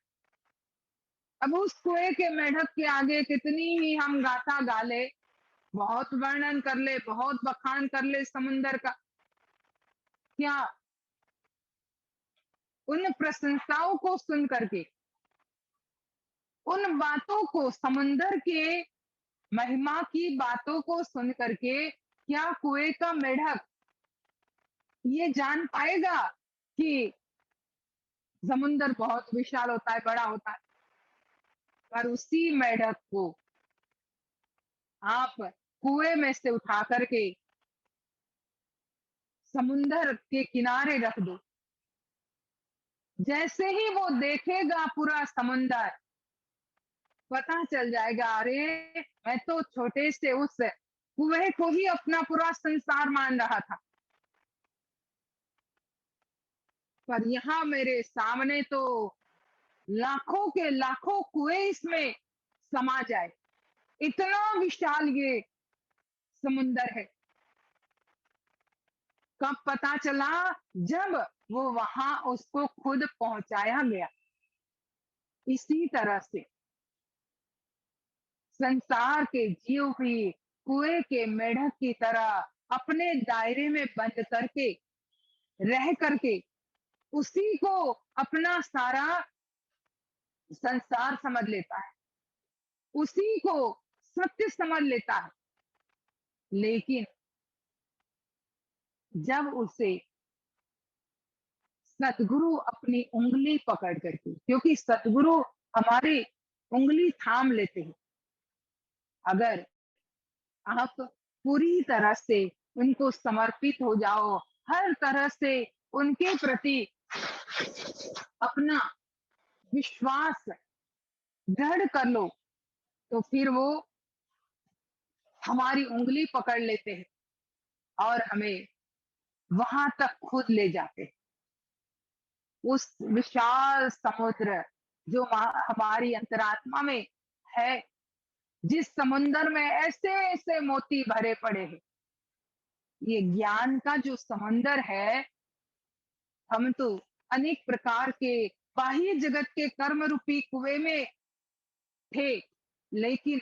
अब उस कुएं के मेंढक के आगे कितनी ही हम गाथा गा ले, बहुत वर्णन कर ले, बहुत बखान कर ले समुंदर का, क्या उन प्रशंसाओं को सुन करके, उन बातों को, समुंदर के महिमा की बातों को सुन करके क्या कुएं का मेढक ये जान पाएगा कि समुंदर बहुत विशाल होता है, बड़ा होता है? पर उसी मेढक को आप कुएं में से उठा करके समुंदर के किनारे रख दो, जैसे ही वो देखेगा पूरा समुंदर, पता चल जाएगा अरे मैं तो छोटे से उस कुएं को ही अपना पूरा संसार मान रहा था, पर यहाँ मेरे सामने तो लाखों के लाखों कुएं इसमें समा जाए, इतना विशाल ये समुंदर है। कब पता चला? जब वो वहां उसको खुद पहुंचाया गया। इसी तरह से संसार के जीव भी कुएं के मेढक की तरह अपने दायरे में बंद करके रह करके उसी को अपना सारा संसार समझ लेता है, उसी को सत्य समझ लेता है। लेकिन जब उसे सतगुरु अपनी उंगली पकड़ करके, क्योंकि सतगुरु हमारी उंगली थाम लेते हैं। अगर आप पूरी तरह से उनको समर्पित हो जाओ, हर तरह से उनके प्रति अपना विश्वास दृढ़ कर लो, तो फिर वो हमारी उंगली पकड़ लेते हैं और हमें वहां तक खुद ले जाते हैं। उस विशाल समुद्र जो हमारी अंतरात्मा में है, जिस समुद्र में ऐसे ऐसे मोती भरे पड़े हैं, ये ज्ञान का जो समंदर है, हम तो अनेक प्रकार के बाह्य जगत के कर्म रूपी कुएं में थे, लेकिन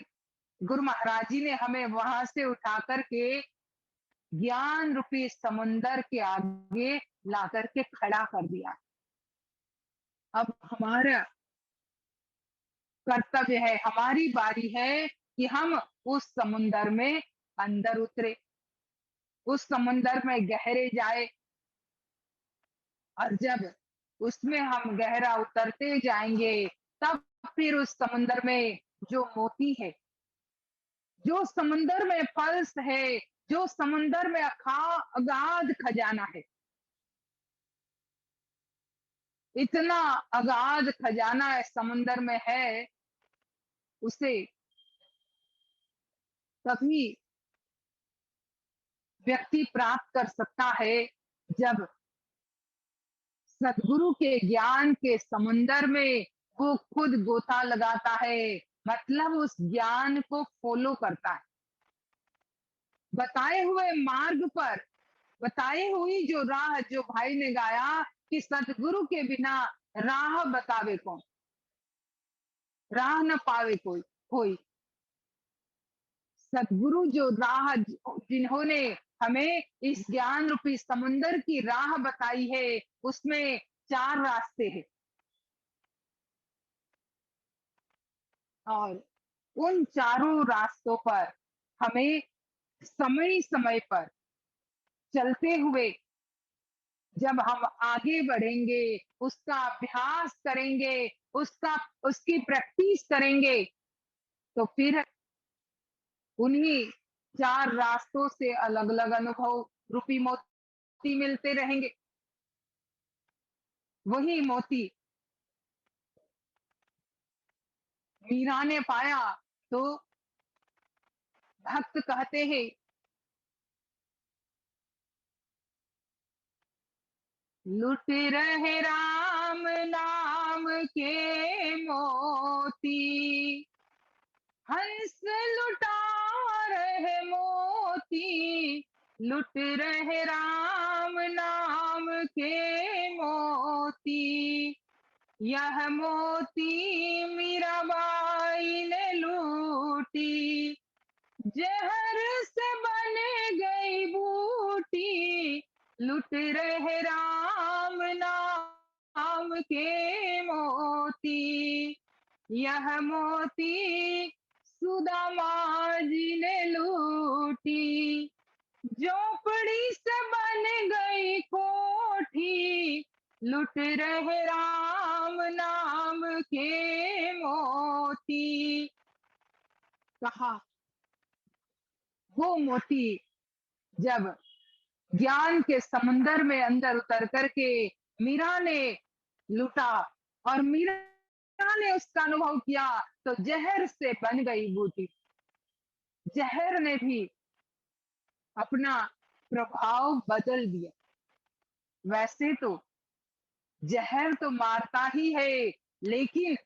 गुरु महाराज जी ने हमें वहां से उठा करके ज्ञान रूपी समुंदर के आगे ला करके खड़ा कर दिया। अब हमारा कर्तव्य है, हमारी बारी है कि हम उस समुंदर में अंदर उतरे, उस समुंदर में गहरे जाए, और जब उसमें हम गहरा उतरते जाएंगे, तब फिर उस समुंदर में जो मोती है, जो समुंदर में फल्स है, जो समुंदर में अगाध खजाना है, इतना अगाध खजाना इस समुंदर में है, उसे तभी व्यक्ति प्राप्त कर सकता है जब सदगुरु के ज्ञान के समुंदर में वो खुद गोता लगाता है, मतलब उस ज्ञान को फॉलो करता है। बताए हुए मार्ग पर, बताई हुई जो राह, जो भाई ने गाया कि सदगुरु के बिना राह बतावे कौन, राह न पावे कोई कोई। सदगुरु जो राह, जिन्होंने हमें इस ज्ञान रूपी समुंदर की राह बताई है, उसमें 4 रास्ते हैं, और उन चारों रास्तों पर हमें समय समय पर चलते हुए जब हम आगे बढ़ेंगे, उसका अभ्यास करेंगे, उसकी प्रैक्टिस करेंगे, तो फिर उन्हीं 4 रास्तों से अलग अलग अनुभव रूपी मोती मिलते रहेंगे। वही मोती मीरा ने पाया, तो भक्त कहते हैं, लुट रहे राम नाम के मोती, हंस लुटा रहे मोती, लुट रहे राम नाम के मोती, यह मोती मीराबाई ने लूटी, जहर से बन गई बूटी, लुट रहे राम नाम के मोती, यह मोती सुदामा जी ने लूटी, झोपड़ी से बन गई कोठी, लुट रहे राम नाम के मोती। कहा वो मोती जब ज्ञान के समुंदर में अंदर उतर करके मीरा ने लूटा और मीरा ने उसका अनुभव किया, तो जहर से बन गई बूटी। जहर ने भी अपना प्रभाव बदल दिया। वैसे तो जहर तो मारता ही है, लेकिन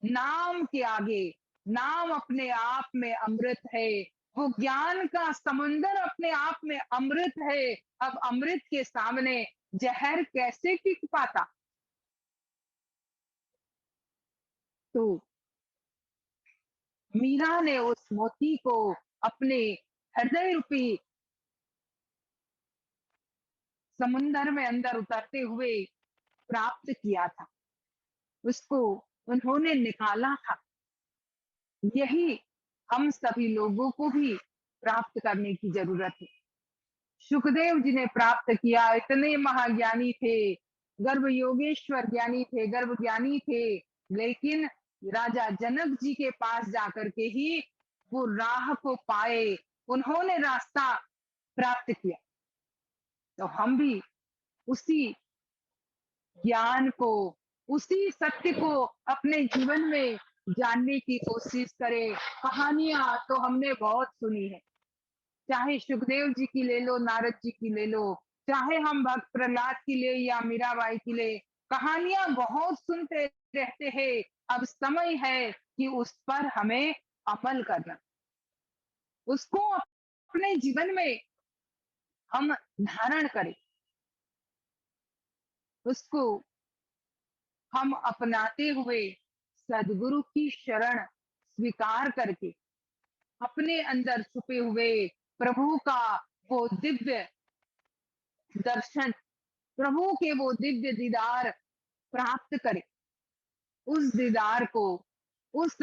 नाम के आगे, नाम अपने आप में अमृत है, वो ज्ञान का समुंदर अपने आप में अमृत है। अब अमृत के सामने जहर कैसे टिक पाता? तो मीरा ने उस मोती को अपने हृदय रूपी समुंदर में अंदर उतरते हुए प्राप्त किया था, उसको उन्होंने निकाला था। यही हम सभी लोगों को भी प्राप्त करने की जरूरत है। सुखदेव जी ने प्राप्त किया, इतने महाज्ञानी थे, गर्भ योगेश्वर ज्ञानी थे, गर्भ ज्ञानी थे, लेकिन राजा जनक जी के पास जाकर के ही वो राह को पाए, उन्होंने रास्ता प्राप्त किया। तो हम भी उसी ज्ञान को, उसी सत्य को अपने जीवन में जानने की कोशिश करें। कहानियां तो हमने बहुत सुनी है, चाहे सुखदेव जी की ले लो, नारद जी की ले लो, चाहे हम भक्त प्रहलाद की ले या मीराबाई की ले, कहानियां बहुत सुनते रहते हैं। अब समय है कि उस पर हमें अमल करना, उसको अपने जीवन में हम धारण करें, उसको हम अपनाते हुए सदगुरु की शरण स्वीकार करके अपने अंदर छुपे हुए प्रभु का वो दिव्य दर्शन, प्रभु के वो दिव्य दीदार प्राप्त करें। उस दीदार को, उस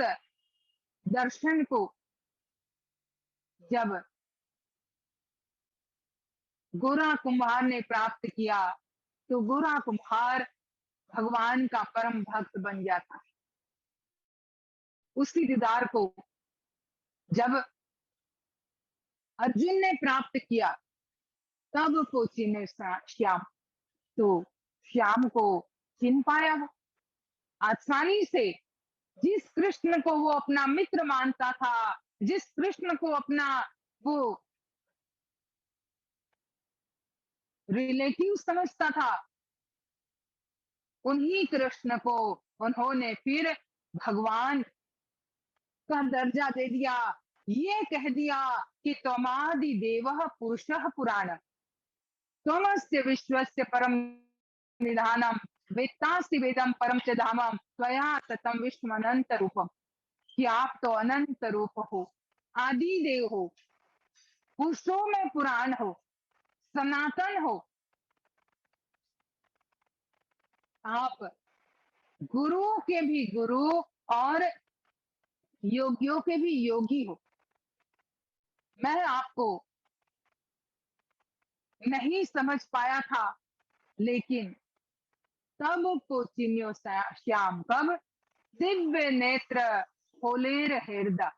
दर्शन को जब गोरा कुम्हार ने प्राप्त किया तो गोरा कुम्हार भगवान का परम भक्त बन जाता है। उसी दीदार को जब अर्जुन ने प्राप्त किया तब को चिन्ह श्याम, तो श्याम को चिन्ह पाया वो आसानी से। जिस कृष्ण को वो अपना मित्र मानता था, जिस कृष्ण को अपना वो रिलेटिव समझता था, उन्हीं कृष्ण को उन्होंने फिर भगवान का दर्जा दे दिया। ये कह दिया कि त्वमादि देवः पुरुषः पुराण, त्वमस्य विश्वस्य परम निधानम, वेत्तासि वेदम परम च धामम, त्वया ततम विश्व अनंत रूपम। कि आप तो अनंत रूप हो, आदि देव हो, पुरुषों में पुराण हो, सनातन हो, आप गुरु के भी गुरु और योगियों के भी योगी हो। मैं आपको नहीं समझ पाया था, लेकिन तब को चिन्हो श्याम, कब? दिव्य नेत्र खोलेर हृदय।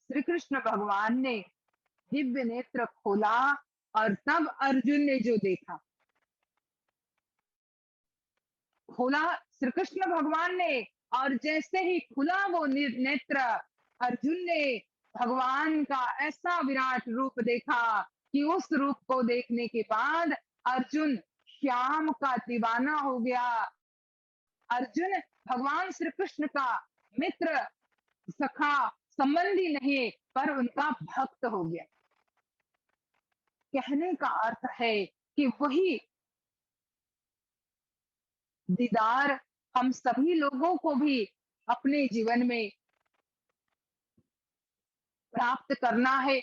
श्री कृष्ण भगवान ने दिव्य नेत्र खोला और तब अर्जुन ने जो देखा, खोला श्री कृष्ण भगवान ने, और जैसे ही खुला वो नेत्र, अर्जुन ने भगवान का ऐसा विराट रूप देखा कि उस रूप को देखने के बाद अर्जुन श्याम का दीवाना हो गया। अर्जुन भगवान श्री कृष्ण का मित्र, सखा, संबंधी नहीं, पर उनका भक्त हो गया। कहने का अर्थ है कि वही दीदार हम सभी लोगों को भी अपने जीवन में प्राप्त करना है।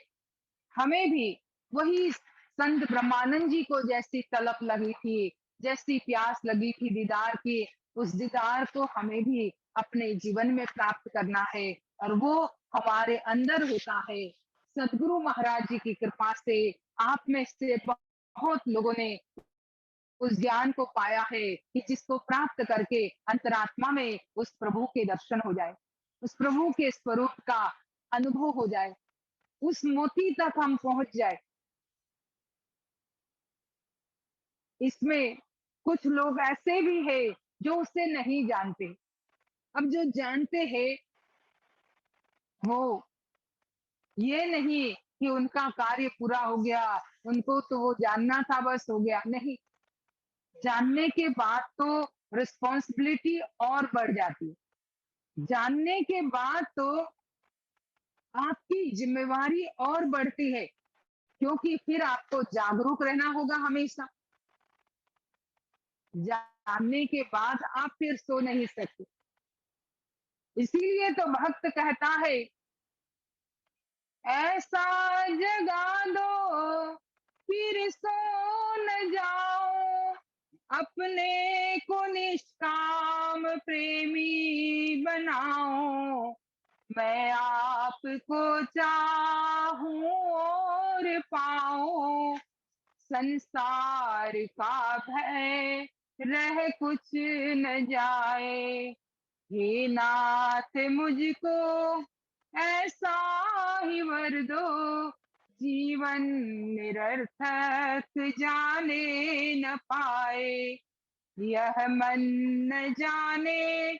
हमें भी वही संत ब्रह्मानंद जी को जैसी तलब लगी थी, जैसी प्यास लगी थी दीदार की, उस दीदार को हमें भी अपने जीवन में प्राप्त करना है, और वो हमारे अंदर होता है। सदगुरु महाराज जी की कृपा से आप में से बहुत लोगों ने उस ज्ञान को पाया है कि जिसको प्राप्त करके अंतरात्मा में उस प्रभु के दर्शन हो जाए, उस प्रभु के स्वरूप का अनुभव हो जाए, उस मोती तक हम पहुंच जाए। इसमें कुछ लोग ऐसे भी हैं जो उसे नहीं जानते। अब जो जानते हैं वो ये नहीं कि उनका कार्य पूरा हो गया, उनको तो वो जानना था बस हो गया, नहीं। जानने के बाद तो रिस्पॉन्सिबिलिटी और बढ़ जाती है। जानने के बाद तो आपकी जिम्मेवारी और बढ़ती है, क्योंकि फिर आपको जागरूक रहना होगा हमेशा। जानने के बाद आप फिर सो नहीं सकते। इसीलिए तो भक्त कहता है, ऐसा जगा दो फिर सो न जाओ, अपने को निष्काम प्रेमी बनाओ, मैं आपको चाहूं और पाऊं, संसार का भय रह कुछ न जाए। हे नाथ मुझको ऐसा ही वर दो, जीवन निरर्थक जाने न पाए। यह मन न जाने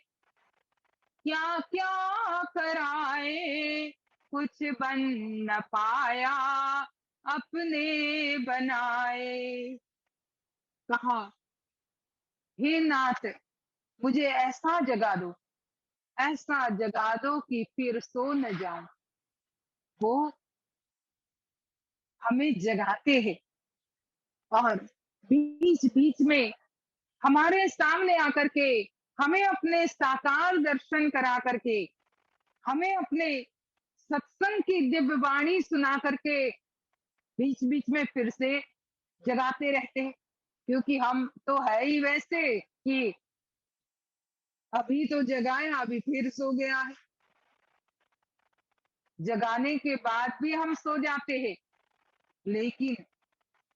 क्या क्या कराए, कुछ बन न पाया अपने बनाए। कहा, हे नाथ मुझे ऐसा जगा दो कि फिर सो न जाऊं। वो हमें जगाते हैं और बीच बीच में हमारे सामने आकर के हमें अपने साकार दर्शन करा करके, हमें अपने सत्संग की दिव्य वाणी सुना करके बीच बीच में फिर से जगाते रहते हैं। क्योंकि हम तो है ही वैसे कि अभी तो जगाया, अभी फिर सो गया है। जगाने के बाद भी हम सो जाते हैं। लेकिन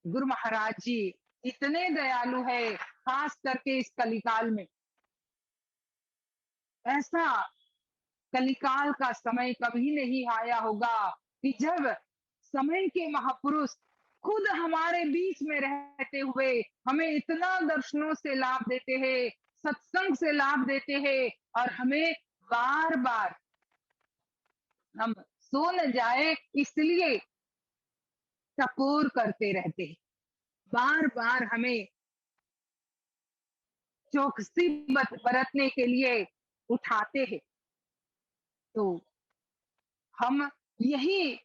गुरु महाराज जी इतने दयालु है, खास करके इस कलिकाल में। ऐसा कलिकाल का समय कभी नहीं आया होगा कि जब समय के महापुरुष खुद हमारे बीच में रहते हुए हमें इतना दर्शनों से लाभ देते हैं, सत्संग से लाभ देते हैं, और हमें बार बार हम सो न जाए इसलिए टकोर करते रहते हैं, बार बार हमें चौकसी बरतने के लिए उठाते हैं। तो हम यही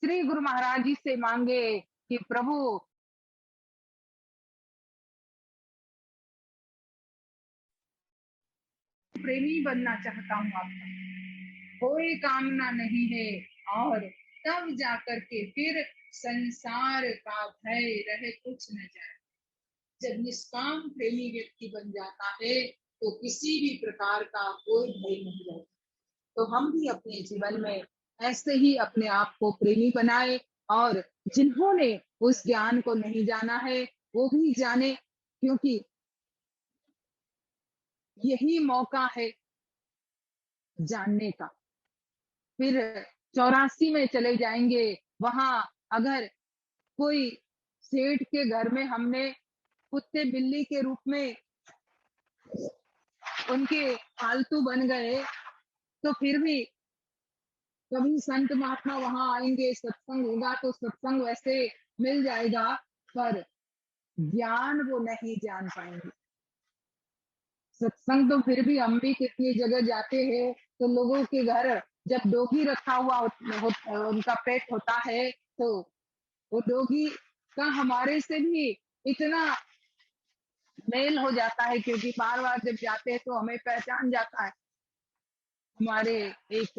श्री गुरु महाराज जी से मांगे कि प्रभु प्रेमी बनना चाहता हूँ आपका, कोई कामना नहीं है, और तब जाकर के फिर संसार का भय रहे कुछ न जाए। जब निष्काम प्रेमी व्यक्ति बन जाता है तो किसी भी प्रकार का कोई भय नहीं रहता। तो हम भी अपने जीवन में ऐसे ही अपने आप को प्रेमी बनाए, और जिन्होंने उस ज्ञान को नहीं जाना है वो भी जाने, क्योंकि यही मौका है जानने का। फिर 84 में चले जाएंगे, वहां अगर कोई सेठ के घर में हमने कुत्ते बिल्ली के रूप में उनके पालतू बन गए, तो फिर भी कभी संत महात्मा वहां आएंगे, सत्संग होगा तो सत्संग वैसे मिल जाएगा, पर ज्ञान वो नहीं जान पाएंगे। सत्संग तो फिर भी हम भी कितनी जगह जाते हैं, तो लोगों के घर जब डोगी रखा हुआ उनका पेट होता है, तो वो डोगी का हमारे से भी इतना मेल हो जाता है, क्योंकि बार बार जब जाते हैं तो हमें पहचान जाता है। हमारे एक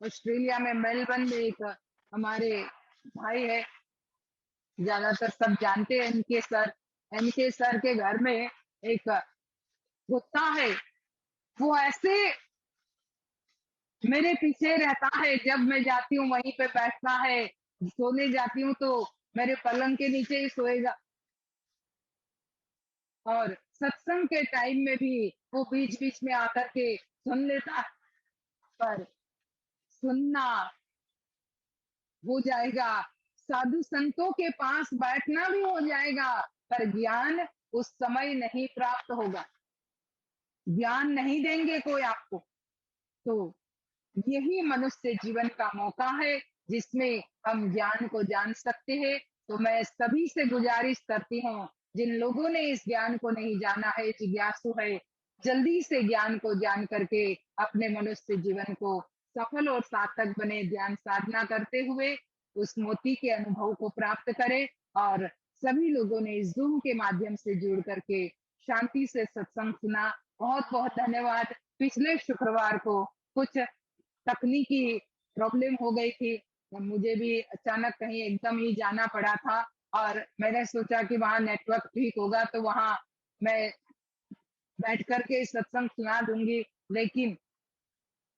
ऑस्ट्रेलिया में मेलबर्न में एक हमारे भाई है, ज्यादातर सब जानते हैं इनके सर के घर में एक कुत्ता है। वो ऐसे मेरे पीछे रहता है, जब मैं जाती हूँ वहीं पे बैठता है, सोने जाती हूँ तो मेरे पलंग के नीचे ही सोएगा, और सत्संग के टाइम में भी वो बीच बीच में आकर के सुन लेता है। पर सुनना हो जाएगा, साधु संतों के पास बैठना भी हो जाएगा, पर ज्ञान उस समय नहीं प्राप्त होगा, ज्ञान नहीं देंगे कोई आपको। तो यही मनुष्य जीवन का मौका है जिसमें हम ज्ञान को जान सकते हैं। तो मैं सभी से गुजारिश करती हूँ, जिन लोगों ने इस ज्ञान को नहीं जाना है, जिज्ञासु है, जल्दी से ज्ञान को जान करके अपने मनुष्य जीवन को सफल और सार्थक बने, ध्यान साधना करते हुए उस मोती के अनुभव को प्राप्त करें। और सभी लोगों ने इस जूम के माध्यम से जुड़ करके शांति से सत्संग सुना, बहुत बहुत धन्यवाद। पिछले शुक्रवार को कुछ तकनीकी प्रॉब्लम हो गई थी, तो मुझे भी अचानक कहीं एकदम ही जाना पड़ा था, और मैंने सोचा कि वहां नेटवर्क ठीक होगा तो वहां मैं बैठ करके सत्संग सुना दूंगी, लेकिन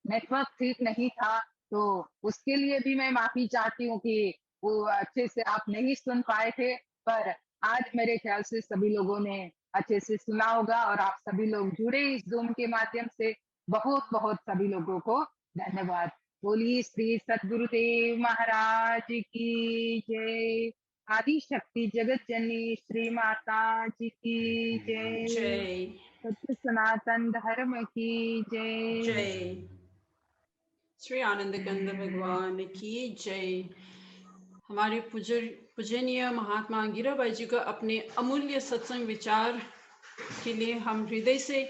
नेटवर्क ठीक नहीं था। तो उसके लिए भी मैं माफी चाहती हूँ कि वो अच्छे से आप नहीं सुन पाए थे, पर आज मेरे ख्याल से सभी लोगों ने अच्छे से सुना होगा और आप सभी लोग जुड़े इस जूम के माध्यम से। बहुत बहुत सभी लोगों को धन्यवाद। बोलिए श्री सद्गुरुदेव महाराज की जय। आदि शक्ति जगत जननी श्री माता जी की जय। जय सत्य सनातन धर्म की जय। जय। श्री आनंद कंद भगवान की जय। हमारे पूजनीय महात्मा गिराबाई जी को अपने अमूल्य सत्संग विचार के लिए हम हृदय से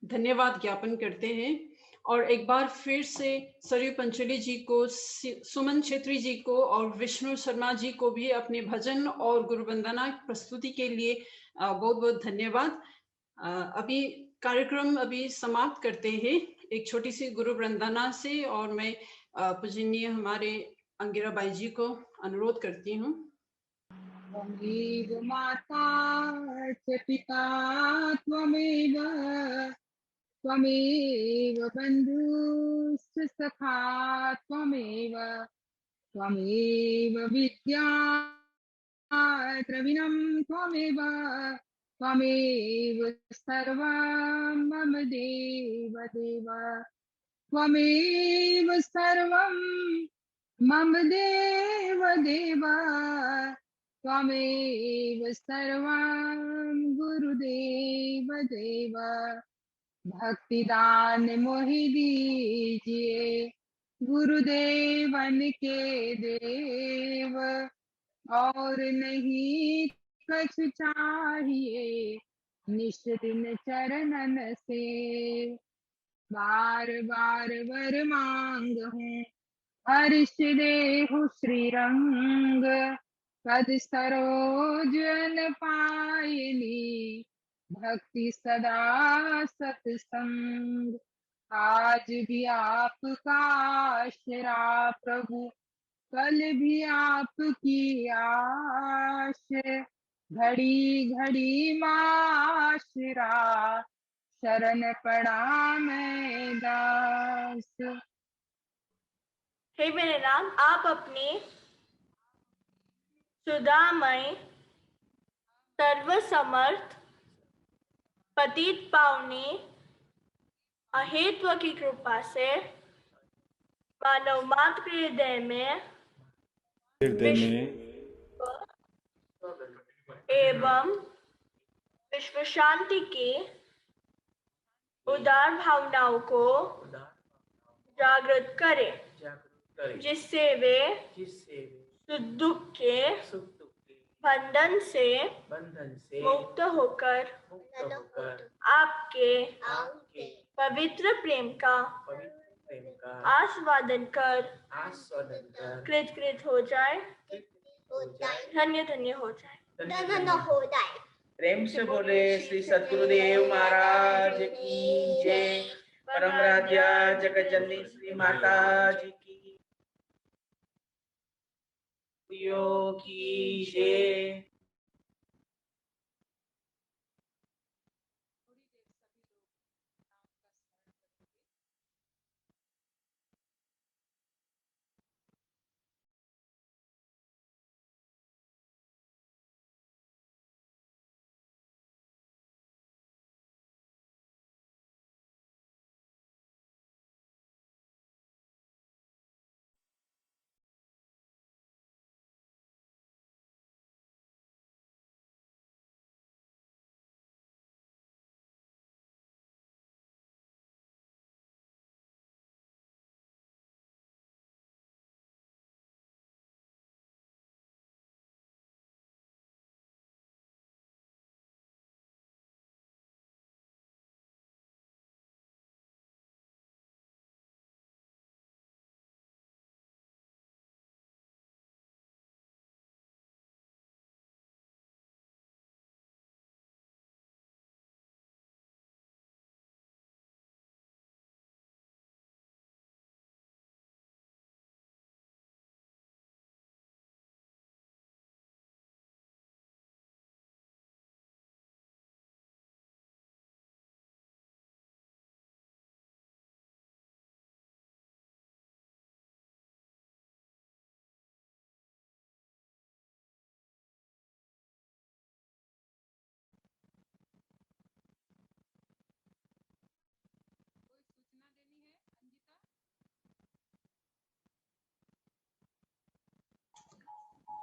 धन्यवाद ज्ञापन करते हैं। और एक बार फिर से सरयू पंचोली जी को, सुमन छेत्री जी को और विष्णु शर्मा जी को भी अपने भजन और गुरु वंदना प्रस्तुति के लिए बहुत बहुत धन्यवाद। अभी कार्यक्रम समाप्त करते हैं एक छोटी सी गुरु वंदना से, और मैं पूजनीय हमारे अंगिराबाई जी को अनुरोध करती हूँ। त्वमेव माता च पिता त्वमेव, त्वमेव बन्धुश्च सखा त्वमेव, त्वमेव विद्या द्रविणं त्वमेव, त्वमेव सर्वं मम देव देव, त्वमेव सर्वं मम देव देव, त्वमेव सर्वं गुरुदेव देव। भक्तिदान मोहि दीजिए गुरुदेवन के देव, और नहीं कछ चाहिए निष्ठ दिन चरणन से। बार बार वर मांग हूँ हर्ष देहु श्री रंग, पद सरोज अन पायनी भक्ति सदा सत्संग। आज भी आपका आसरा प्रभु, कल भी आपकी आश, घड़ी घड़ी माँ आसरा, शरण पड़ा मैं दास। हे मेरे नाम, आप अपने सुधामय सर्वसमर्थ पतित पावनी अहेतु की कृपा से मानव मात्र के हृदय में एवं विश्व शांति की उदार भावनाओं को जागृत करे, जिससे वे सुख दुख के बंधन से मुक्त होकर आपके पवित्र प्रेम का आस्वादन कर कृत कृत हो जाए, धन्य धन्य हो जाए। प्रेम से बोले श्री सद्गुरुदेव महाराज की जय। परम राज्य जगत जननी श्री माता जी की जय।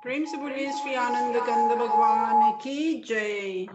प्रेम से बोलिए श्री आनंद कंद भगवान की जय।